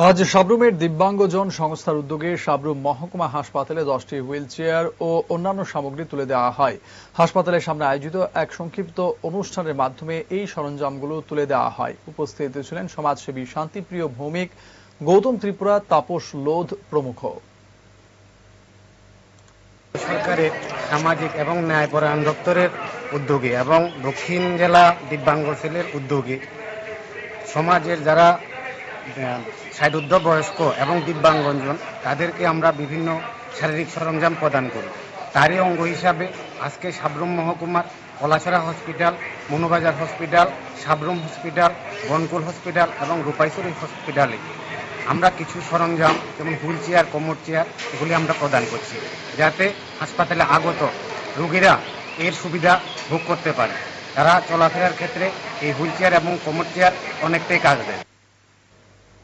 আজ সাব্রুমের দিব্যাঙ্গজন সংস্থার উদ্যোগে সাব্রুম মহকুমা হাসপাতালে 10টি হুইল চেয়ার ও অন্যান্য সামগ্রী তুলে দেওয়া হয়। হাসপাতালের সামনে আয়োজিত এক সংক্ষিপ্ত অনুষ্ঠানের মাধ্যমে এই সরঞ্জামগুলো তুলে দেওয়া হয়। উপস্থিত ছিলেন সমাজসেবী শান্তিপ্রিয় ভৌমিক, গৌতম ত্রিপুরা, তাপস লোধ প্রমুখ। সরকারের সামাজিক এবং ন্যায়পরায়ণ দপ্তরের উদ্যোগে এবং দক্ষিণ জেলা দিব্যাঙ্গ সেলের উদ্যোগে সমাজের যারা 60 বয়স্ক এবং দিব্যাঙ্গজন তাদেরকে আমরা বিভিন্ন শারীরিক সরঞ্জাম প্রদান করি। তারই অঙ্গ হিসাবে আজকে সাব্রুম মহকুমার Kalachhara hospital, Manu Bazar hospital, Sabroom hospital, Bonkul hospital এবং রূপাইছড়ি হসপিটালে আমরা কিছু সরঞ্জাম যেমন হুইল চেয়ার, কোমর চেয়ার এগুলি আমরা প্রদান করছি, যাতে হাসপাতালে আগত রোগীরা এর সুবিধা ভোগ করতে পারে। তারা চলাফেরার ক্ষেত্রে এই হুইল চেয়ার এবং কোমর চেয়ার অনেকটাই কাজ দেয়।